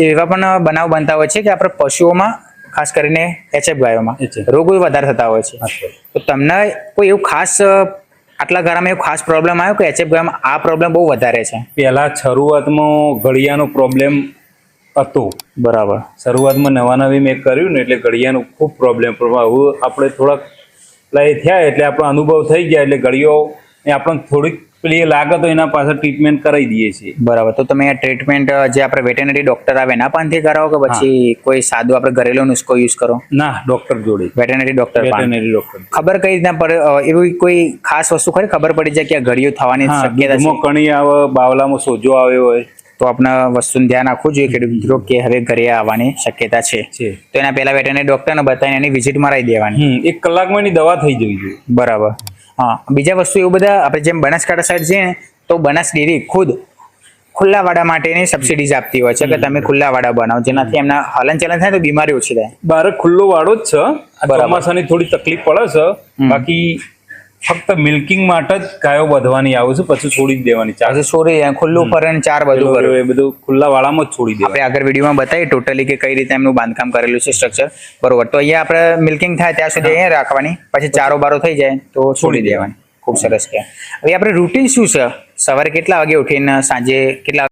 એવા પણ બનાવ બનતા હોય છે કે આપણે પશુઓમાં ખાસ કરીને એચએફ ગાયોમાં રોગો વધારે થતા હોય છે. તો તમને કોઈ એવું ખાસ આટલા ગારામાં એવું ખાસ પ્રોબ્લેમ આવ્યો કે એચએફ ગાયોમાં આ પ્રોબ્લેમ બહુ વધારે છે? પહેલા શરૂઆતમાં ઘડિયાનો પ્રોબ્લેમ હતો. બરાબર. શરૂઆતમાં નવી મેં કર્યું ને એટલે ઘડિયાનો ખૂબ પ્રોબ્લેમ. હવે આપણે થોડાક લઈ થયા એટલે આપણો અનુભવ થઈ ગયા એટલે ઘડિયો આપણને થોડીક પેલી લાગે તો એના પાછળ ટ્રીટમેન્ટ કરાવી દઈએ છીએ. બરાબર. તો તમે આ ટ્રીટમેન્ટ જે આપણે વેટેનરી ડોક્ટર આવે એના પાસેથી કરાવો કે પછી કોઈ સાદું આપણે ઘરેલું નુસ્ખો યુઝ કરો? ના, ડોક્ટર જોડે. Veterinary doctor. ડોક્ટર. ખબર કઈ રીતના પડે? એવી કોઈ ખાસ વસ્તુ ખરી ખબર પડી જાય કે આ ઘડિયો થવાની શક્યતા છે? કણી આવે, બાવલામાં સોજો આવ્યો હોય તો આપણે વસ્તુનું ધ્યાન રાખવું જોઈએ ખેડૂત મિત્રો કે હવે ઘરે આવવાની શક્યતા છે. તો એના પહેલા વેટેનરી ડોક્ટરને બતાવીને એની વિઝિટ મરાવી દેવાની. 1 કલાકમાં એની દવા થઈ જવી જોઈએ. બરાબર. હા, બીજા વસ્તુ એવું બધા આપણે જેમ બનાસકાંઠા સાઈડ છે ને તો બનાસ ડેરી ખુદ ખુલ્લા વાડા માટેની સબસિડીઝ આપતી હોય છે કે તમે ખુલ્લા વાડા બનાવો જેનાથી એમના હલન ચલન થાય તો બીમારી ઓછી થાય. બારે ખુલ્લો વાડો જ છે. ચોમાસાની થોડી તકલીફ પડે છે, બાકી ફક્ત મિલ્કિંગ માટે જ ગાયો વધવાની આવે છે, પછી છોડી જ દેવાની. ચાર છોડી ખુલ્લું ફરણ ચાર બધું એ બધું ખુલ્લા વાડામાં જ છોડી દેવાનું. આપણે આગળ વિડીયોમાં બતાવીએ ટોટલી કે કઈ રીતે એમનું બાંધકામ કરેલું છે સ્ટ્રક્ચર. બરોબર. તો અહીંયા આપણે મિલ્કિંગ થાય ત્યાં સુધી અહીંયા રાખવાની, પછી ચારો બારો થઈ જાય તો છોડી દેવાની. ખૂબ સરસ. કે હવે આપણે રૂટીન શું છે? સવારે કેટલા વાગે ઉઠીને સાંજે કેટલા